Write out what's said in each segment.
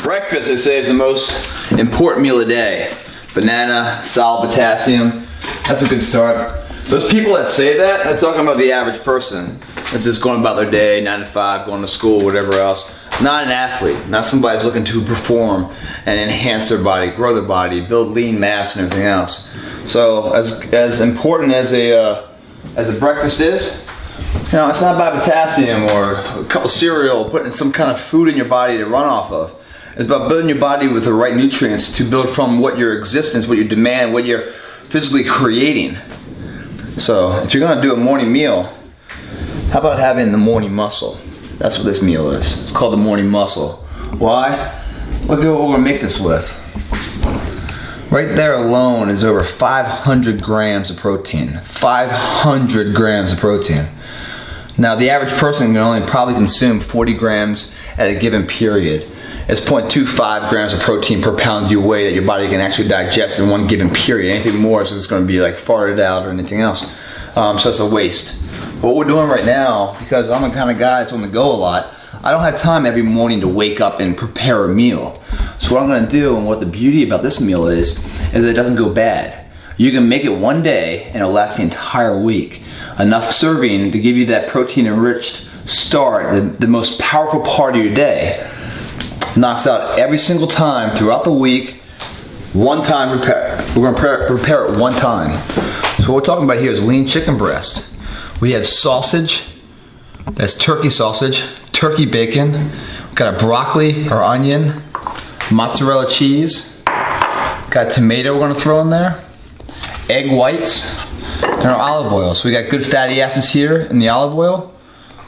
Breakfast, they say, is the most important meal of the day. Banana, solid potassium, that's a good start. Those people that say that, they're talking about the average person that's just going about their day, 9 to 5, going to school, whatever else. Not an athlete, not somebody who's looking to perform and enhance their body, grow their body, build lean mass and everything else. So as important as a breakfast is, you know, it's not about potassium or a cup of cereal, putting some kind of food in your body to run off of. It's about building your body with the right nutrients to build from what your existence, what your demand, what you're physically creating. So if you're gonna do a morning meal, how about having the morning muscle? That's what this meal is. It's called the morning muscle. Why? Look at what we're gonna make this with. Right there alone is over 500 grams of protein. 500 grams of protein. Now the average person can only probably consume 40 grams at a given period. It's 0.25 grams of protein per pound you weigh that your body can actually digest in one given period. Anything more is just going to be like farted out or anything else. So it's a waste. But what we're doing right now, because I'm the kind of guy that's on the go a lot, I don't have time every morning to wake up and prepare a meal. So what I'm going to do, and what the beauty about this meal is that it doesn't go bad. You can make it one day and it'll last the entire week. Enough serving to give you that protein enriched start, the most powerful part of your day. Knocks out every single time throughout the week. One time prepare. We're gonna prepare it one time. So what we're talking about here is lean chicken breast. We have sausage, that's turkey sausage, turkey bacon, we've got a broccoli or onion, mozzarella cheese, got a tomato we're gonna throw in there, egg whites, and our olive oil. So we got good fatty acids here in the olive oil.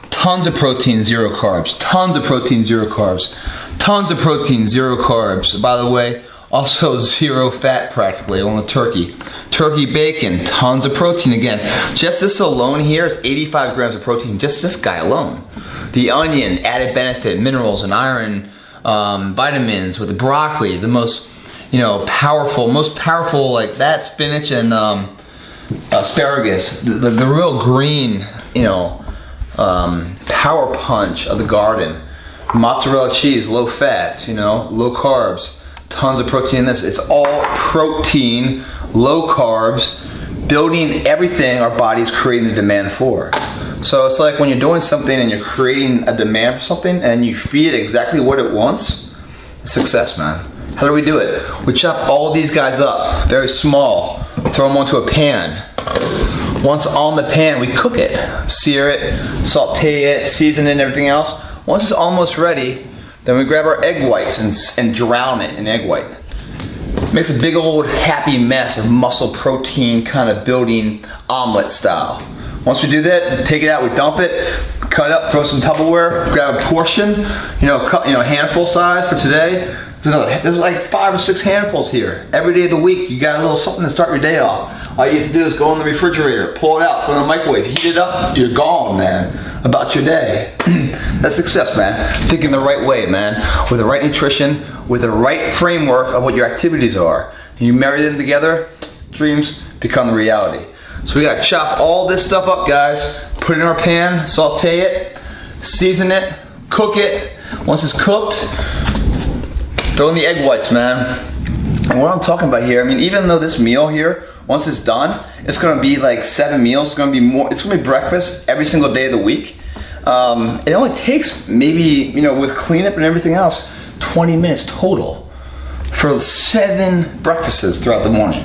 Tons of protein, 0 carbs. Tons of protein, 0 carbs. Tons of protein, 0 carbs. By the way, also 0 fat practically on the turkey. Turkey bacon, tons of protein again. Just this alone here is 85 grams of protein, just this guy alone. The onion, added benefit, minerals and iron, vitamins with the broccoli, the most, most powerful like that, spinach and asparagus, the real green, power punch of the garden. Mozzarella cheese, low fat, low carbs, tons of protein in this. It's all protein, low carbs, building everything our body's creating the demand for. So it's like when you're doing something and you're creating a demand for something and you feed it exactly what it wants, it's success, man. How do we do it? We chop all these guys up, very small, throw them onto a pan. Once on the pan, we cook it, sear it, saute it, season it and everything else. Once it's almost ready, then we grab our egg whites and drown it in egg white. Makes a big old happy mess of muscle protein kind of building omelet style. Once we do that, take it out, we dump it, cut up, throw some Tupperware, grab a portion, handful size for today. There's like 5 or 6 handfuls here. Every day of the week, you got a little something to start your day off. All you have to do is go in the refrigerator, pull it out, throw it in the microwave, heat it up, you're gone, man, about your day. That's success, man. Thinking the right way, man, with the right nutrition, with the right framework of what your activities are. And you marry them together, dreams become the reality. So we gotta chop all this stuff up, guys, put it in our pan, saute it, season it, cook it. Once it's cooked, throw in the egg whites, man. And what I'm talking about here, even though this meal here, once it's done, it's gonna be like 7 meals. It's gonna be breakfast every single day of the week. It only takes maybe, with cleanup and everything else, 20 minutes total for 7 breakfasts throughout the morning,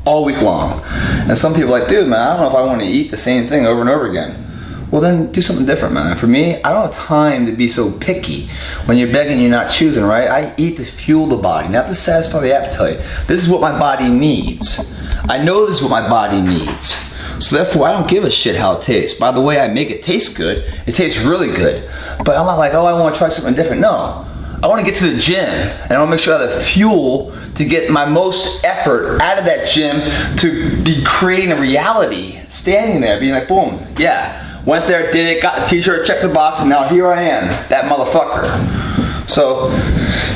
all week long. And some people are like, dude, man, I don't know if I want to eat the same thing over and over again. Well, then do something different, man. For me, I don't have time to be so picky. When you're begging, you're not choosing, right? I eat to fuel the body, not to satisfy the appetite. This is what my body needs. I know this is what my body needs. So therefore, I don't give a shit how it tastes. By the way, I make it taste good. It tastes really good. But I'm not like, oh, I want to try something different. No. I want to get to the gym, and I want to make sure I have the fuel to get my most effort out of that gym to be creating a reality, standing there, being like, boom, yeah. Went there, did it, got the t-shirt, checked the box, and now here I am, that motherfucker. So,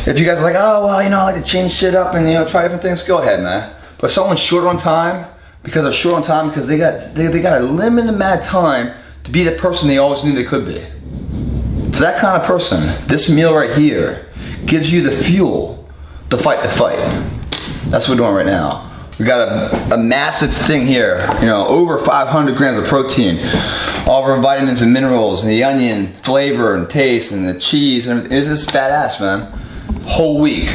if you guys are like, oh, well, I like to change shit up and, try different things, go ahead, man. But if someone's short on time, because they're short on time, because they got a limited amount of time to be the person they always knew they could be. For that kind of person, this meal right here gives you the fuel to fight the fight. That's what we're doing right now. We got a massive thing here, you know, over 500 grams of protein. All of our vitamins and minerals, and the onion flavor and taste, and the cheese and everything. It's just badass, man. Whole week.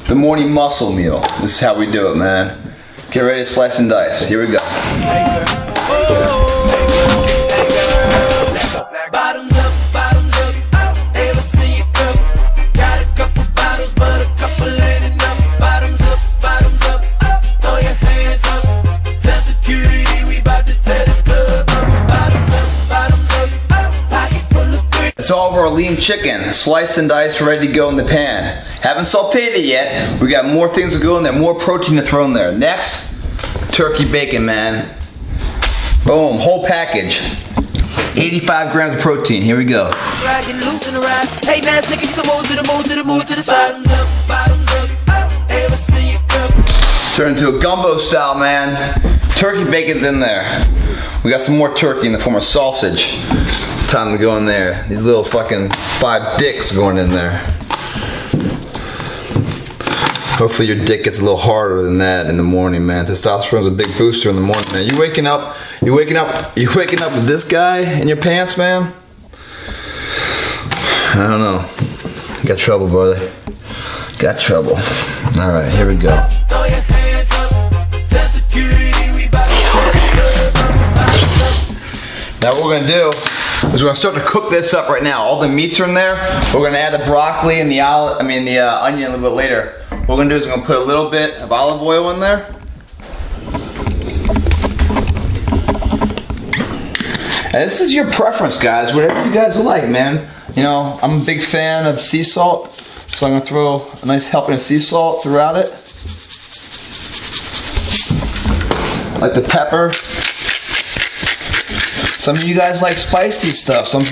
The morning muscle meal. This is how we do it, man. Get ready to slice and dice. Here we go. It's all of our lean chicken, sliced and diced, ready to go in the pan. Haven't sauteed it yet. We got more things to go in there, more protein to throw in there. Next, turkey bacon, man. Boom, whole package. 85 grams of protein, here we go. Turn into a gumbo style, man. Turkey bacon's in there. We got some more turkey in the form of sausage. Time to go in there. These little fucking 5 dicks going in there. Hopefully your dick gets a little harder than that in the morning, man. Testosterone's a big booster in the morning, man. You waking up with this guy in your pants, man? I don't know. Got trouble, brother. Got trouble. All right, here we go. Now what we're gonna do is we're gonna start to cook this up right now. All the meats are in there. We're gonna add the broccoli and the onion a little bit later. What we're gonna do is we're gonna put a little bit of olive oil in there. And this is your preference, guys. Whatever you guys like, man. You know, I'm a big fan of sea salt, so I'm gonna throw a nice helping of sea salt throughout it. Like the pepper. Some of you guys like spicy stuff, some,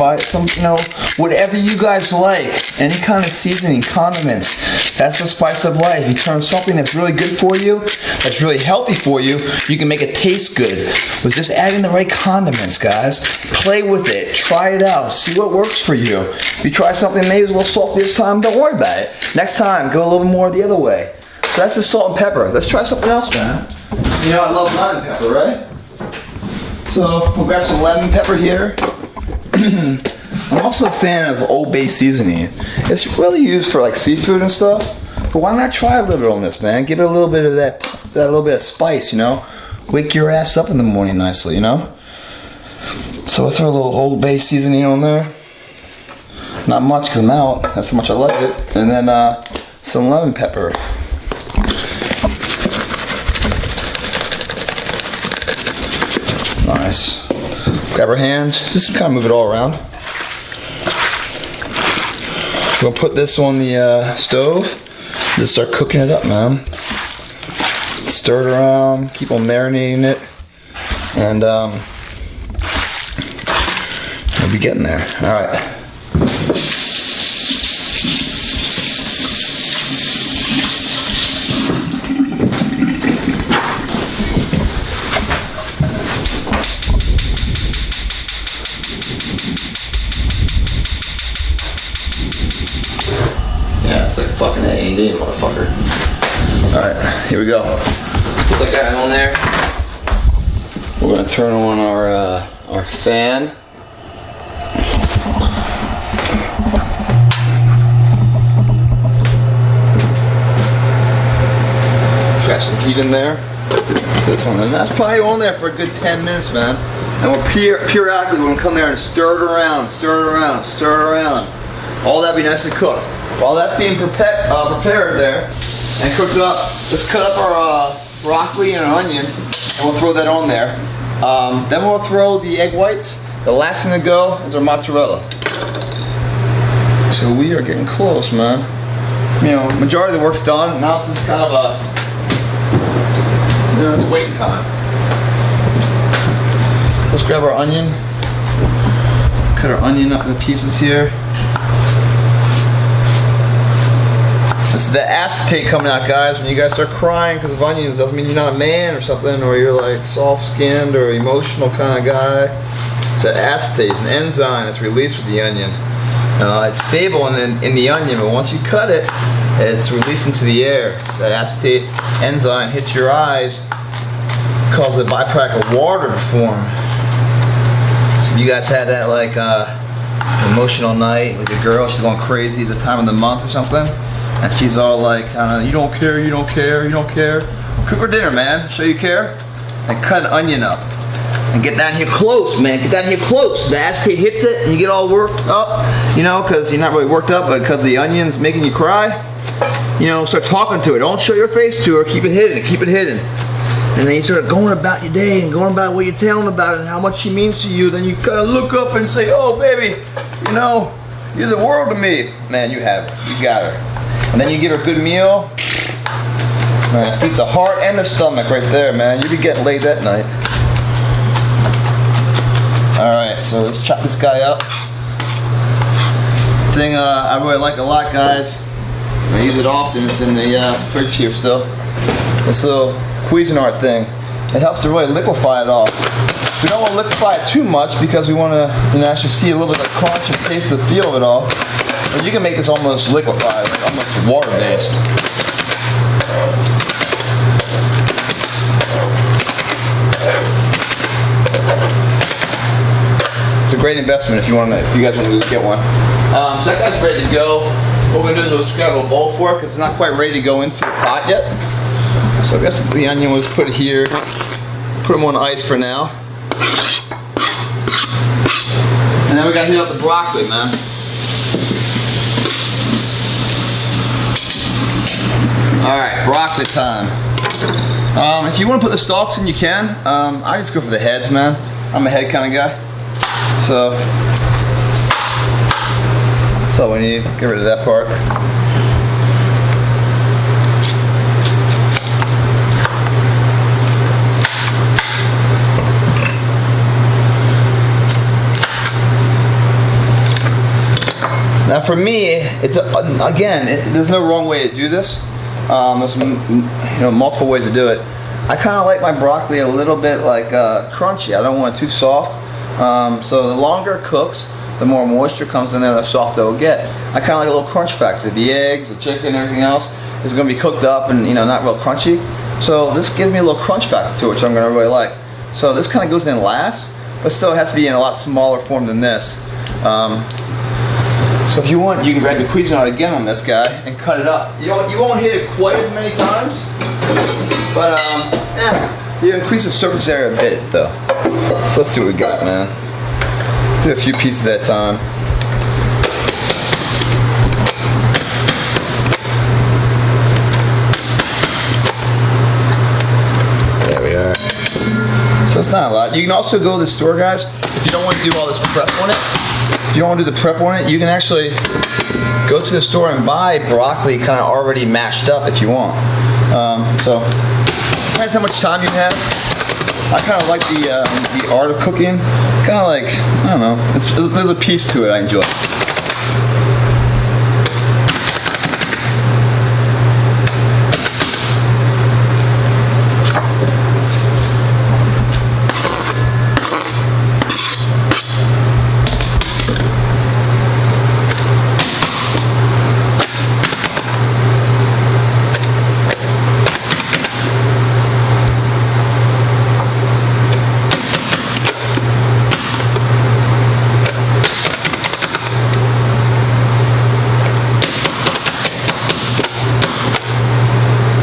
you know, whatever you guys like. Any kind of seasoning, condiments, that's the spice of life. You turn something that's really good for you, that's really healthy for you, you can make it taste good with just adding the right condiments, guys. Play with it, try it out, see what works for you. If you try something maybe it's a little salty this time, don't worry about it. Next time, go a little more the other way. So that's the salt and pepper. Let's try something else, man. You know I love lemon pepper, right? So we'll grab some lemon pepper here. I'm also a fan of Old Bay seasoning. It's really used for like seafood and stuff. But why not try a little bit on this, man? Give it a little bit of that little bit of spice, you know? Wake your ass up in the morning nicely, you know? So I'll throw a little Old Bay seasoning on there. Not much because I'm out. That's how much I like it. And then some lemon pepper. Nice. Grab our hands, just kind of move it all around. We'll put this on the stove. Just start cooking it up, man. Stir it around, keep on marinating it, and we'll be getting there. All right. Yeah, it's like fucking A&D, motherfucker. Alright, here we go. Put that guy on there. We're gonna turn on our fan. Trap some heat in there. This one, and that's probably on there for a good 10 minutes, man. And we'll periodically we're gonna come there and stir it around, stir it around, stir it around. All that be nicely cooked. While that's being prepared there and cooked up, let's cut up our broccoli and our onion, and we'll throw that on there. Then we'll throw the egg whites. The last thing to go is our mozzarella. So we are getting close, man. You know, majority of the work's done. Now it's just kind of you know, it's waiting time. So let's grab our onion. Cut our onion up into pieces here. This is the acetate coming out, guys. When you guys start crying because of onions, doesn't mean you're not a man or something, or you're like soft-skinned or emotional kind of guy. It's an acetate, it's an enzyme that's released with the onion. It's stable in the onion, but once you cut it, it's released into the air. That acetate enzyme hits your eyes, causes a byproduct of water to form. So if you guys had that like emotional night with your girl, she's going crazy, it's the time of the month or something, and she's all like, I don't know, you don't care, you don't care, you don't care. Cook her dinner, man, show you care, and cut an onion up. And get down here close, man. Get down here close. The acetate hits it, and you get all worked up, you know, because you're not really worked up, but because the onion's making you cry. You know, start talking to her. Don't show your face to her. Keep it hidden. Keep it hidden. And then you start going about your day and going about what you're telling about it and how much she means to you. Then you kind of look up and say, "Oh, baby, you know, you're the world to me." Man, you have it. You got her. And then you give her a good meal. Man, feeds the heart and the stomach right there, man. You'll be getting laid that night. Alright, so let's chop this guy up. Thing I really like a lot, guys. I use it often. It's in the fridge here still. This little Cuisinart thing. It helps to really liquefy it all. We don't want to liquefy it too much because we want to, you know, actually see a little bit of crunch and taste the feel of it all. But you can make this almost liquefied, like almost water-based. It's a great investment if you guys want to get one. So that guy's ready to go. What we're gonna do is we'll grab a bowl for it because it's not quite ready to go into the pot yet. So I guess the onion was put here. Put them on ice for now. And then we gotta heat up the broccoli, man. All right, broccoli time. If you want to put the stalks in, you can. I just go for the heads, man. I'm a head kind of guy. So that's all we need. Get rid of that part. Now for me, there's no wrong way to do this. There's multiple ways to do it. I kind of like my broccoli a little bit like crunchy. I don't want it too soft. So the longer it cooks, the more moisture comes in there, the softer it'll get. I kind of like a little crunch factor. The eggs, the chicken, everything else is going to be cooked up and not real crunchy. So this gives me a little crunch factor to it, which I'm going to really like. So this kind of goes in last, but still it has to be in a lot smaller form than this. So if you want, you can grab your Cuisinart again on this guy and cut it up. You won't hit it quite as many times, but you increase the surface area a bit though. So let's see what we got, man. Do a few pieces at a time. There we are. So it's not a lot. You can also go to the store, guys, if you don't want to do all this prep on it. If you don't want to do the prep on it, you can actually go to the store and buy broccoli kind of already mashed up if you want. So depends how much time you have. I kind of like the art of cooking. Kind of like, I don't know, there's a piece to it I enjoy.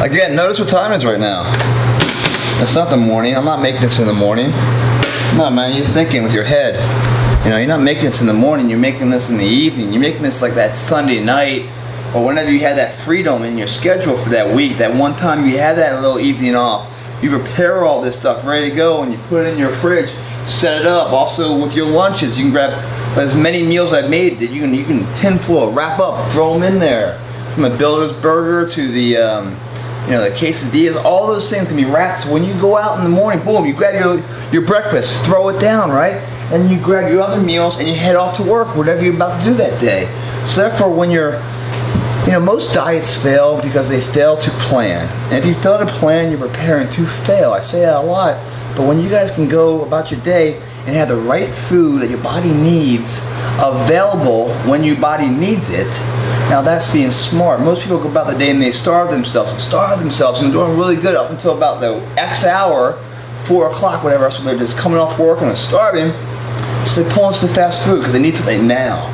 Again, notice what time it is right now. It's not the morning. I'm not making this in the morning. No, man, you're thinking with your head. You're not making this in the morning. You're making this in the evening. You're making this like that Sunday night, or whenever you had that freedom in your schedule for that week. That one time you had that little evening off. You prepare all this stuff ready to go, and you put it in your fridge. Set it up. Also with your lunches, you can grab as many meals I've made that you can tin foil, wrap up, throw them in there. From the builder's burger to the the quesadillas, all those things can be wrapped. So when you go out in the morning, boom, you grab your breakfast, throw it down, right? And you grab your other meals and you head off to work, whatever you're about to do that day. So therefore, when you're, most diets fail because they fail to plan. And if you fail to plan, you're preparing to fail. I say that a lot. But when you guys can go about your day and have the right food that your body needs available when your body needs it. Now that's being smart. Most people go about the day and they starve themselves and they're doing really good up until about the X hour, 4 o'clock, whatever, so they're just coming off work and they're starving, so they pull into the fast food because they need something now.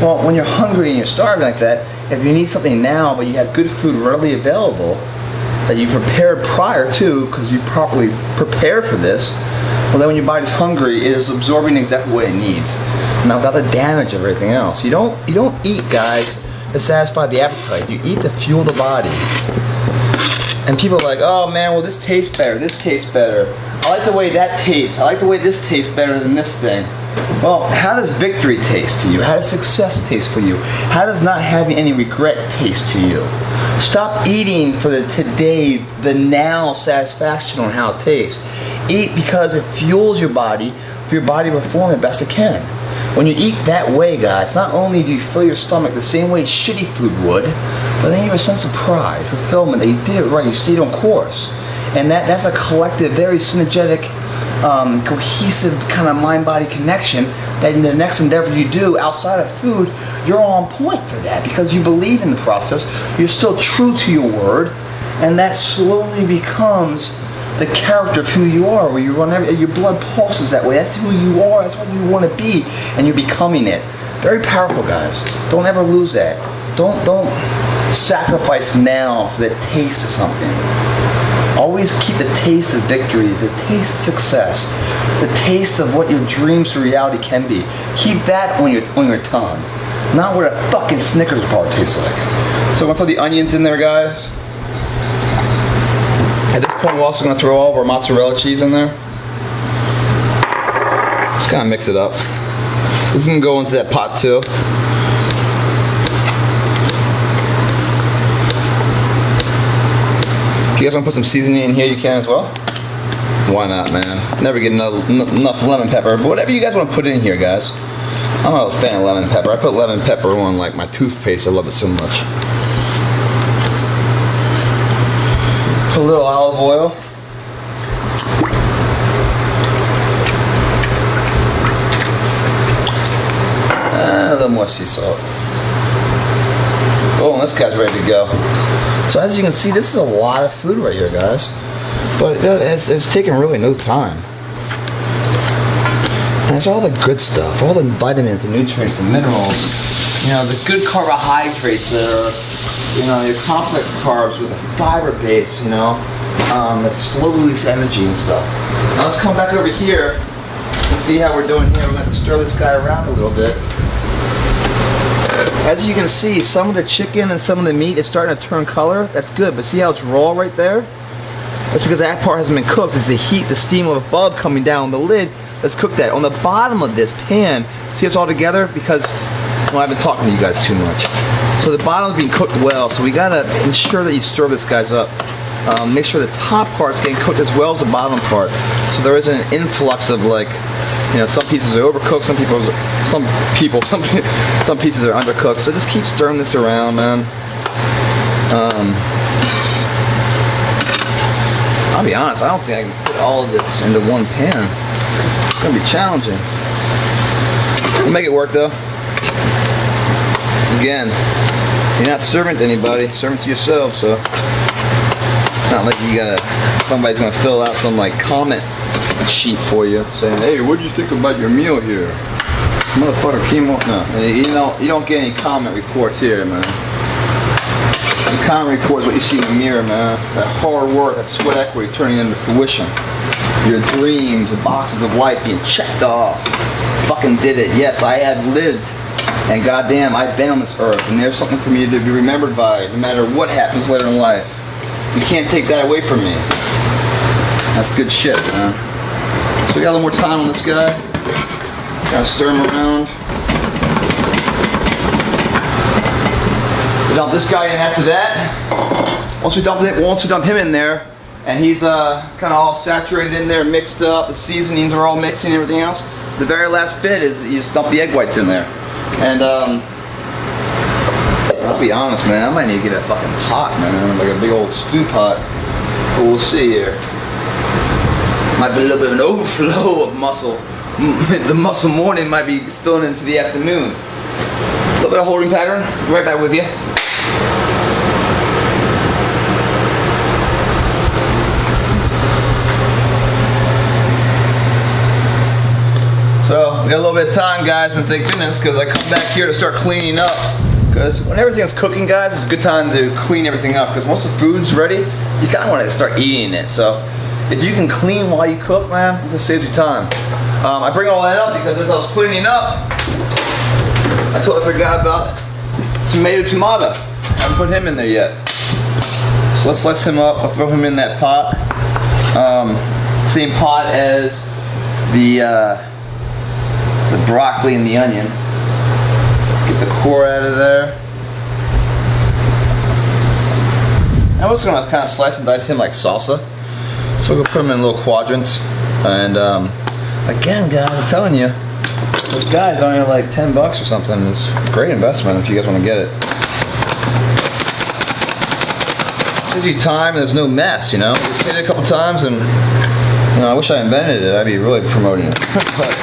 Well, when you're hungry and you're starving like that, if you need something now but you have good food readily available that you prepared prior to because you properly prepared for this, well then when your body's hungry, it is absorbing exactly what it needs. Now without the damage of everything else. You don't eat, guys, to satisfy the appetite. You eat to fuel the body. And people are like, oh man, well this tastes better, this tastes better. I like the way that tastes. I like the way this tastes better than this thing. Well, how does victory taste to you? How does success taste for you? How does not having any regret taste to you? Stop eating for the today, the now satisfaction on how it tastes. Eat because it fuels your body for your body to perform the best it can. When you eat that way, guys, not only do you fill your stomach the same way shitty food would, but then you have a sense of pride, fulfillment, that you did it right, you stayed on course. And that's a collective, very synergetic, cohesive kind of mind-body connection that in the next endeavor you do outside of food, you're on point for that because you believe in the process, you're still true to your word, and that slowly becomes the character of who you are, where you run your blood pulses that way. That's who you are, that's what you want to be, and you're becoming it. Very powerful, guys. Don't ever lose that. Don't sacrifice now for the taste of something. Always keep the taste of victory, the taste of success, the taste of what your dreams to reality can be. Keep that on your tongue, not what a fucking Snickers bar tastes like. So I'm gonna throw the onions in there, guys. At this point, we're also gonna throw all of our mozzarella cheese in there. Just kind of mix it up. This is gonna go into that pot too. If you guys want to put some seasoning in here, you can as well. Why not, man? Never get enough lemon pepper, but whatever you guys want to put in here, guys. I'm not a fan of lemon pepper. I put lemon pepper on like my toothpaste. I love it so much. Put a little olive oil. And a little more sea salt. Oh, this guy's ready to go. So as you can see, this is a lot of food right here, guys. But it's taking really no time. And it's all the good stuff, all the vitamins, the nutrients, the minerals. You know, the good carbohydrates that are, you know, your complex carbs with a fiber base, you know, that slowly release energy and stuff. Now let's come back over here and see how we're doing here. We're going to stir this guy around a little bit. As you can see, some of the chicken and some of the meat is starting to turn color. That's good, but see how it's raw right there? That's because that part hasn't been cooked. It's the heat, the steam of above coming down on the lid. Let's cook that. On the bottom of this pan, see it's all together? Because, well, I've been talking to you guys too much. So the bottom's being cooked well, so we gotta ensure that you stir this guys up. Make sure the top part's getting cooked as well as the bottom part. So there isn't an influx of like, you know, some pieces are overcooked, some pieces are undercooked. So just keep stirring this around, man. I'll be honest, I don't think I can put all of this into one pan. It's gonna be challenging. We'll make it work though. Again, you're not serving to anybody, serving to yourself, so it's not like somebody's gonna fill out some like comment sheet for you saying, hey, what do you think about your meal here? Motherfucker came on. No, you don't get any comment reports here, man. The comment report is what you see in the mirror, man. That hard work, that sweat equity turning into fruition. Your dreams, the boxes of life being checked off. Fucking did it. Yes, I have lived. And goddamn, I've been on this earth. And there's something for me to be remembered by, no matter what happens later in life. You can't take that away from me. That's good shit, man. So we got a little more time on this guy. Gotta stir him around. We dump this guy in after that. Once we dump him in there, and he's kind of all saturated in there, mixed up, the seasonings are all mixing and everything else, the very last bit is you just dump the egg whites in there. And I'll be honest, man, I might need to get a fucking pot, man, like a big old stew pot. But we'll see here. Might be a little bit of an overflow of muscle the muscle morning might be spilling into the afternoon. A little bit of holding pattern. Right back with you. So we got a little bit of time, guys, and thank goodness, because I come back here to start cleaning up. Because when everything's cooking, guys, it's a good time to clean everything up. Because once the food's ready, you kind of want to start eating it. So if you can clean while you cook, man, it just saves you time. I bring all that up because as I was cleaning up, I totally forgot about tomato. I haven't put him in there yet. So let's slice him up. I'll throw him in that pot. Same pot as the broccoli and the onion. Get the core out of there. I'm also gonna kind of slice and dice him like salsa. So we'll put him in little quadrants. And again, guys, I'm telling you, this guy's only like 10 bucks or something. It's a great investment if you guys want to get it. Saves you time and there's no mess, you know. Just hit it a couple times and, you know, I wish I invented it. I'd be really promoting it. But,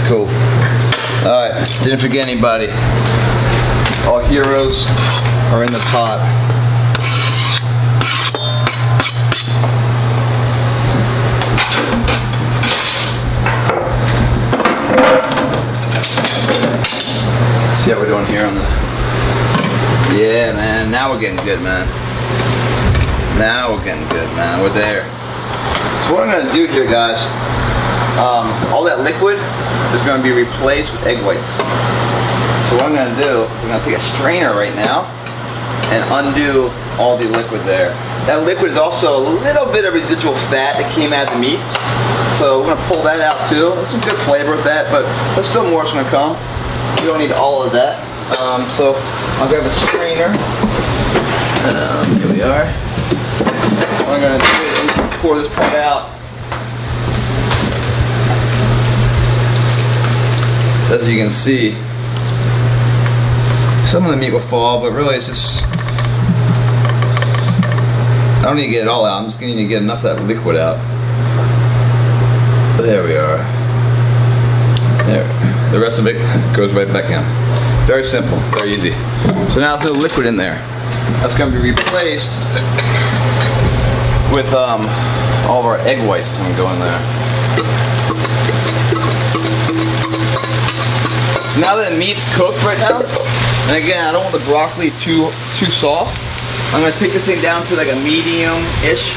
cool. Alright, didn't forget anybody. All heroes are in the pot. Let's see how we're doing here on the... Yeah, man, now we're getting good, man. Now we're getting good, man. We're there. So what I'm gonna do here, guys, all that liquid is going to be replaced with egg whites. So what I'm going to do is I'm going to take a strainer right now and undo all the liquid there. That liquid is also a little bit of residual fat that came out of the meats. So we're going to pull that out too. There's some good flavor with that, but there's still more that's going to come. We don't need all of that. So I'll grab a strainer. Here we are. What I'm going to do is I'm just going to pour this part out. As you can see, some of the meat will fall, but really it's just, I don't need to get it all out. I'm just going to need to get enough of that liquid out. There we are. There. The rest of it goes right back in. Very simple, very easy. So now there's no liquid in there. That's going to be replaced with all of our egg whites. That's going to go in there. So now that the meat's cooked right now, and again, I don't want the broccoli too soft. I'm gonna take this thing down to like a medium-ish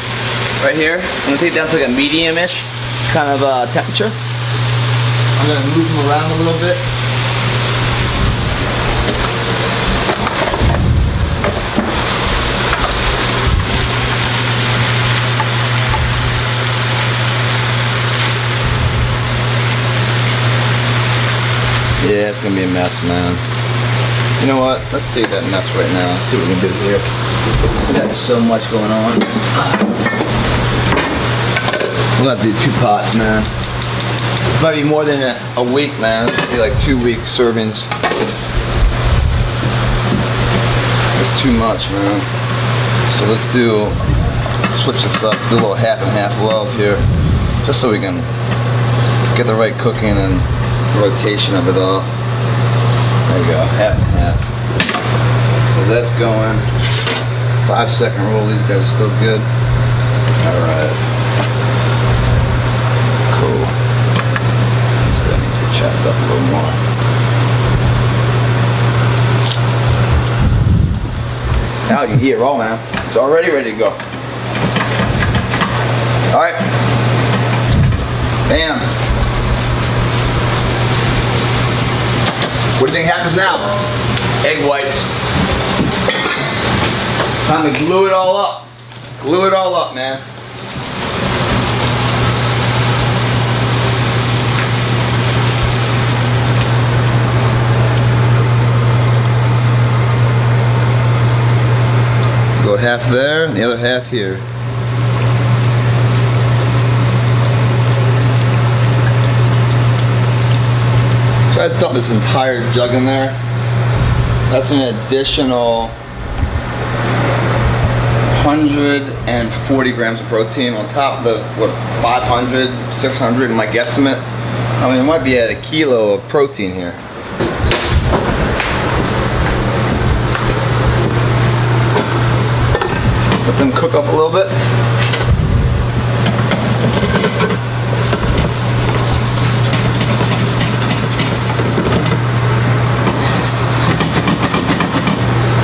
right here. I'm gonna take it down to like a medium-ish kind of temperature. I'm gonna move them around a little bit. Yeah, it's gonna be a mess, man. You know what? Let's save that mess right now. Let's see what we can do here. We got so much going on. We'll have to do 2 pots, man. It might be more than a week, man. It'll be like 2-week servings. It's too much, man. So let's switch this up. Do a little half and half love here, just so we can get the right cooking and rotation of it all. There you go, half and half. So that's going. 5-second rule, these guys are still good. Alright. Cool. So that needs to be chopped up a little more. Now you can eat it raw, man. It's already ready to go. Alright. Bam. What do you think happens now? Egg whites. Time to glue it all up. Glue it all up, man. Go half there and the other half here. I just dump this entire jug in there. That's an additional 140 grams of protein on top of the, what, 500, 600 in my guesstimate. I mean, it might be at a kilo of protein here. Let them cook up a little bit.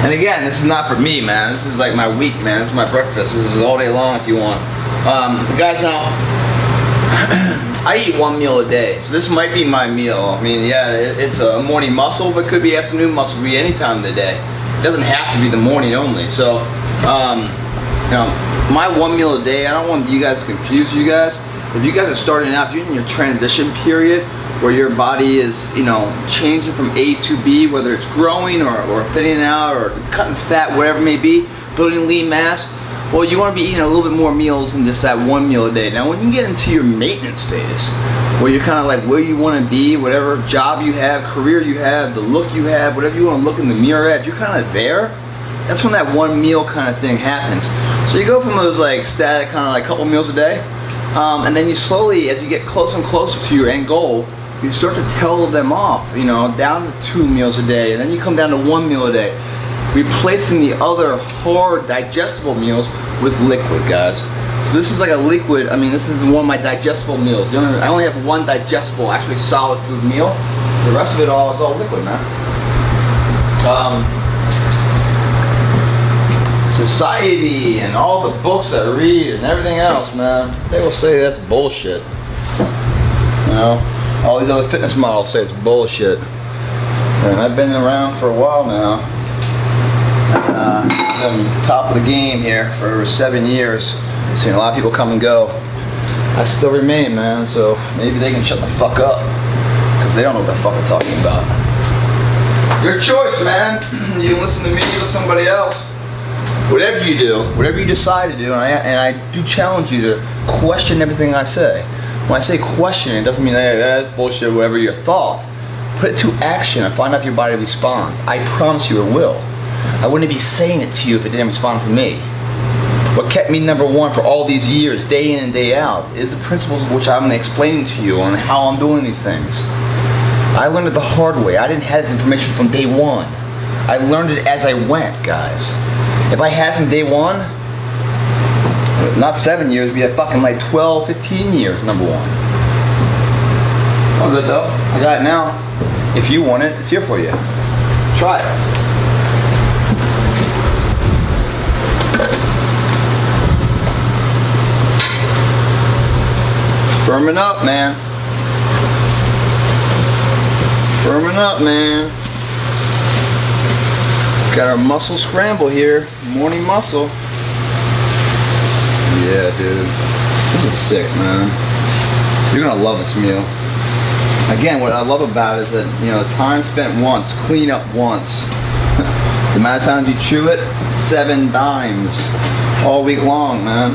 And again, this is not for me, man. This is like my week, man. This is my breakfast. This is all day long if you want. Guys, now, I eat one meal a day, so this might be my meal. I mean, yeah, it's a morning muscle, but it could be afternoon muscle, could be any time of the day. It doesn't have to be the morning only. So, you know, my one meal a day, I don't want you guys to confuse you guys. If you guys are starting out, if you're in your transition period where your body is, you know, changing from A to B, whether it's growing or thinning out or cutting fat, whatever it may be, building lean mass, well, you want to be eating a little bit more meals than just that one meal a day. Now, when you get into your maintenance phase, where you're kind of like where you want to be, whatever job you have, career you have, the look you have, whatever you want to look in the mirror at, if you're kind of there, that's when that one meal kind of thing happens. So you go from those like static kind of like couple meals a day, and then you slowly, as you get closer and closer to your end goal, you start to tail them off, you know, down to 2 meals a day, and then you come down to 1 meal a day, replacing the other hard digestible meals with liquid, guys. So this is like a liquid. I mean, this is one of my digestible meals. I only have one digestible, actually solid food meal. The rest of it all is all liquid, man. Society and all the books I read and everything else, man, they will say that's bullshit. You know, all these other fitness models say it's bullshit. And I've been around for a while now. I'm top of the game here for over 7 years. I've seen a lot of people come and go. I still remain, man, so maybe they can shut the fuck up, because they don't know what the fuck I'm talking about. Your choice, man. You can listen to me, you listen to somebody else. Whatever you do, whatever you decide to do, and I do challenge you to question everything I say. When I say question, it doesn't mean, hey, that's bullshit, whatever your thought. Put it to action and find out if your body responds. I promise you it will. I wouldn't be saying it to you if it didn't respond for me. What kept me number one for all these years, day in and day out, is the principles of which I'm explaining to you on how I'm doing these things. I learned it the hard way. I didn't have this information from day one. I learned it as I went, guys. If I had from day one, not 7 years, it'd be fucking like 12, 15 years, number one. It's all good though. I got it now. If you want it, it's here for you. Try it. Firming up, man. Firming up, man. Got our muscle scramble here. Morning muscle. Yeah, dude. This is sick, man. You're gonna love this meal. Again, what I love about it is that, you know, time spent once, clean up once. The amount of times you chew it, 7 dimes. All week long, man.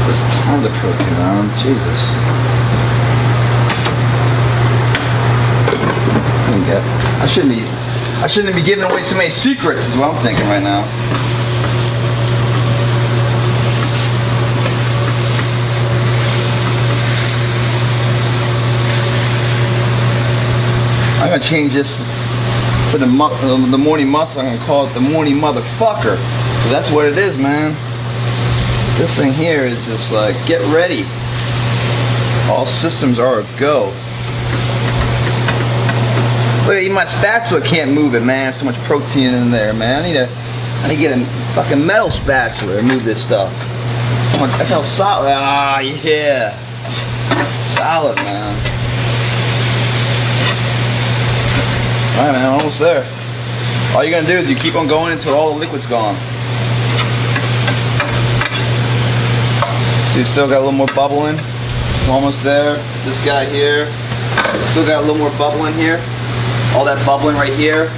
There's tons of protein, man. Jesus. I shouldn't be giving away so many secrets is what I'm thinking right now. I'm gonna change this to the morning muscle. I'm gonna call it the morning motherfucker. So that's what it is, man. This thing here is just like, get ready. All systems are a go. Look, even my spatula can't move it, man. There's so much protein in there, man. I need to get a fucking metal spatula to move this stuff. That's how solid. Ah, yeah. Solid, man. All right, man, almost there. All you're gonna do is you keep on going until all the liquid's gone. So you still got a little more bubbling. Almost there. This guy here, still got a little more bubbling here. All that bubbling right here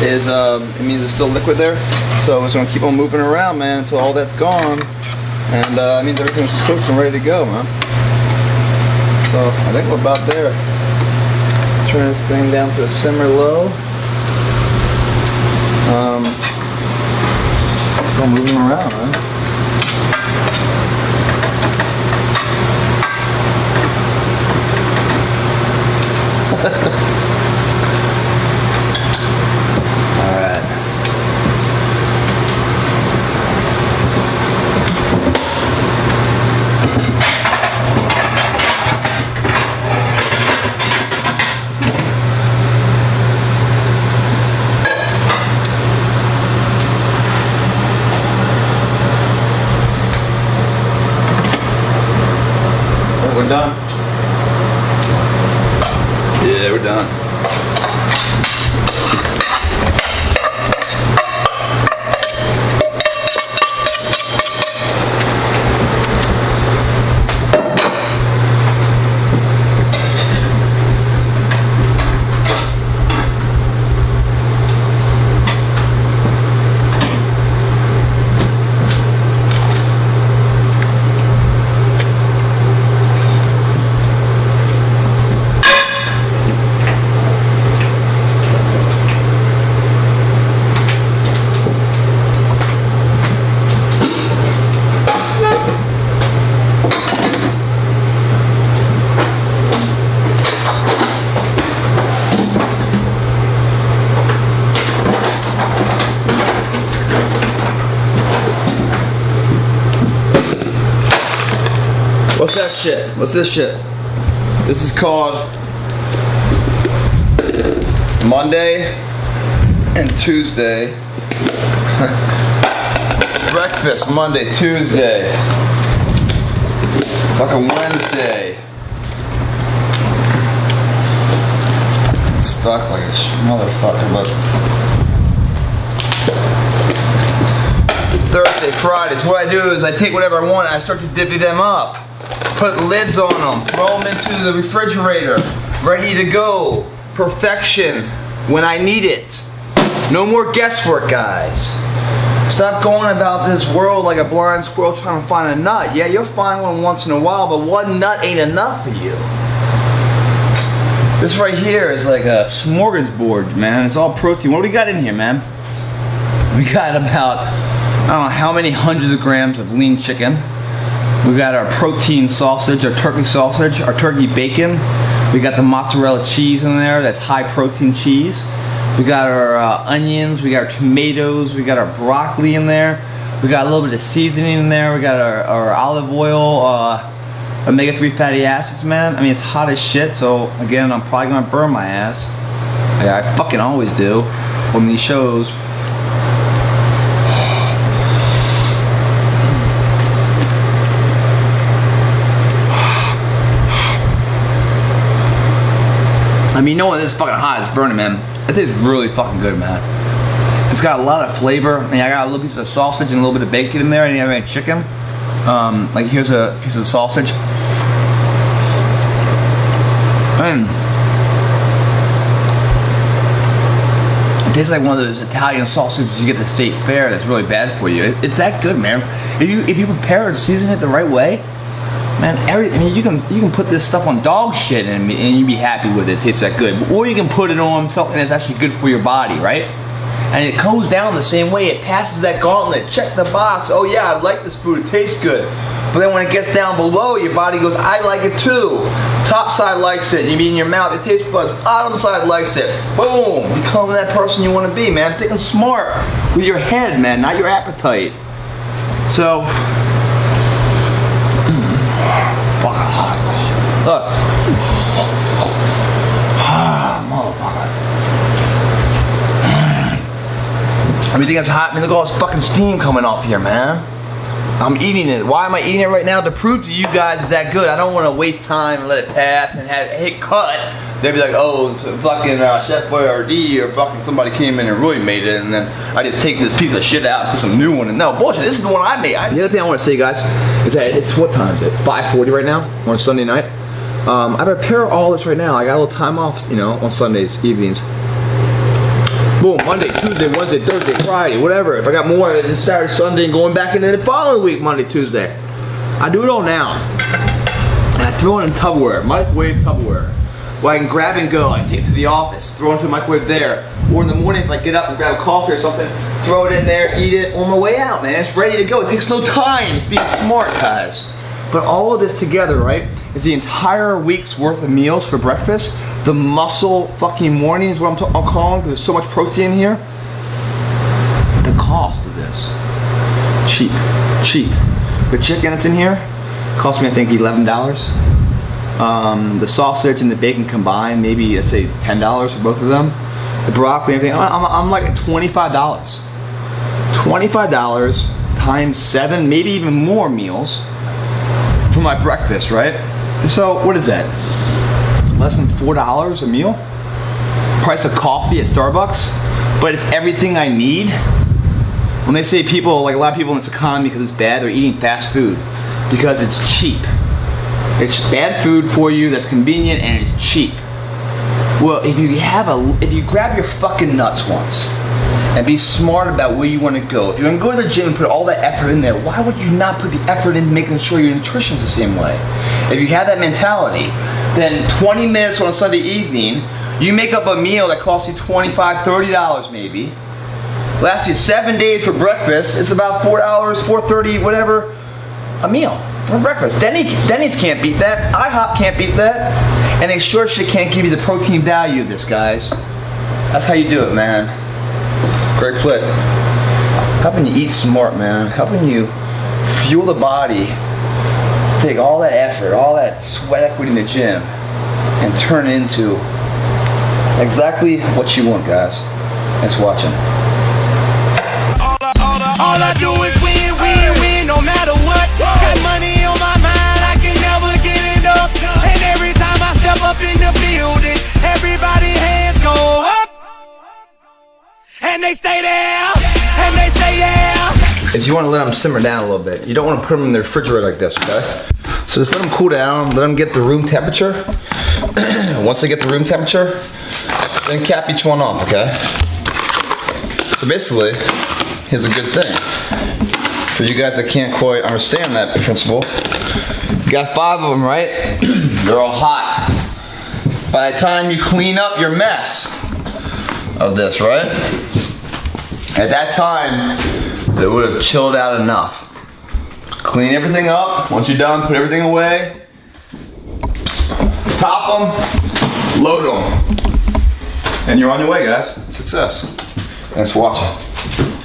is, it means it's still liquid there. So we're just gonna keep on moving around, man, until all that's gone. And it means everything's cooked and ready to go, man. So I think we're about there. Turn this thing down to a simmer low. I'm moving around, huh? We're done. Yeah, we're done. What's that shit? What's this shit? This is called Monday and Tuesday. Breakfast Monday, Tuesday. Fucking Wednesday. Stuck like a motherfucker, but Thursday, Friday. So what I do is I take whatever I want and I start to divvy them up. Put lids on them, throw them into the refrigerator, ready to go. Perfection when I need it. No more guesswork, guys. Stop going about this world like a blind squirrel trying to find a nut. Yeah, you'll find one once in a while, but one nut ain't enough for you. This right here is like a smorgasbord, man. It's all protein. What do we got in here, man? We got about, I don't know how many hundreds of grams of lean chicken. We got our protein sausage, our turkey sausage, our turkey bacon. We got the mozzarella cheese in there, that's high protein cheese. We got our onions, we got our tomatoes, we got our broccoli in there. We got a little bit of seasoning in there. We got our olive oil, omega-3 fatty acids, man. I mean, it's hot as shit, so again, I'm probably gonna burn my ass. Yeah, I fucking always do on these shows. I mean, knowing this fucking hot, it's burning, man. It tastes really fucking good, man. It's got a lot of flavor. I mean, I got a little piece of sausage and a little bit of bacon in there. I didn't have any chicken. Like, here's a piece of sausage. And it tastes like one of those Italian sausages you get at the state fair that's really bad for you. It's that good, man. If you prepare and season it the right way, man, I mean, you can put this stuff on dog shit and you'd be happy with it. It tastes that good. Or you can put it on something that's actually good for your body, right? And it goes down the same way. It passes that gauntlet. Check the box. Oh yeah, I like this food. It tastes good. But then when it gets down below, your body goes, I like it too. Top side likes it. You mean in your mouth, the taste buds. Bottom side likes it. Boom. Become that person you want to be, man. Thinking smart with your head, man, not your appetite. So. Fucking hot. Look. Motherfucker. Everything is hot. I mean, look at all this fucking steam coming off here, man. I'm eating it. Why am I eating it right now? To prove to you guys it's that good. I don't want to waste time and let it pass and hit cut. They'd be like, oh, it's fucking Chef Boyardee or fucking somebody came in and really made it, and then I just take this piece of shit out and put some new one in. No, bullshit. This is the one I made. The other thing I want to say, guys, is that it's, what time is it? 5:40 right now on Sunday night. I prepare all this right now. I got a little time off, you know, on Sundays, evenings. Boom, Monday, Tuesday, Wednesday, Thursday, Friday, whatever. If I got more, it's Saturday, Sunday, and going back into the following week, Monday, Tuesday. I do it all now. And I throw it in Tupperware, microwave Tupperware. Where I can grab and go, I take it to the office, throw it into the microwave there. Or in the morning if I get up and grab a coffee or something, throw it in there, eat it on my way out, man. It's ready to go. It takes no time. It's being smart, guys. But all of this together, right, is the entire week's worth of meals for breakfast. The muscle fucking morning is what I'm calling, because there's so much protein in here. The cost of this, cheap. The chicken that's in here cost me, I think, $11. The sausage and the bacon combined, maybe let's say $10 for both of them. The broccoli and everything, I'm like at $25. $25 times 7, maybe even more meals for my breakfast, right? So what is that? Less than $4 a meal? Price of coffee at Starbucks, but it's everything I need. When they say people, like a lot of people in this economy, because it's bad, they're eating fast food because it's cheap. It's bad food for you that's convenient and it's cheap. Well, if you grab your fucking nuts once and be smart about where you want to go. If you're gonna go to the gym and put all that effort in there, why would you not put the effort in making sure your nutrition's the same way? If you have that mentality, then 20 minutes on a Sunday evening, you make up a meal that costs you $25, $30 maybe. Lasts you 7 days for breakfast. It's about $4, $4.30, whatever, a meal for breakfast. Denny's can't beat that. IHOP can't beat that. And they sure shit can't give you the protein value of this, guys. That's how you do it, man. Greg Plitt, helping you eat smart, man. Helping you fuel the body. Take all that effort, all that sweat equity in the gym, and turn it into exactly what you want, guys. Thanks for watching. All I do is win, win, win, no matter what. Got money on my mind, I can never get enough. And every time I step up in the building, everybody hands go up. And they stay there, and they say yeah. Is you want to let them simmer down a little bit. You don't want to put them in the refrigerator like this, okay? So just let them cool down, let them get the room temperature. Once they get the room temperature, then cap each one off, okay? So basically, here's a good thing. For you guys that can't quite understand that principle, you got 5 of them, right? They're all hot. By the time you clean up your mess of this, right? At that time, they would have chilled out enough. Clean everything up. Once you're done, put everything away. Top them, load them. And you're on your way, guys. Success. Thanks for watching.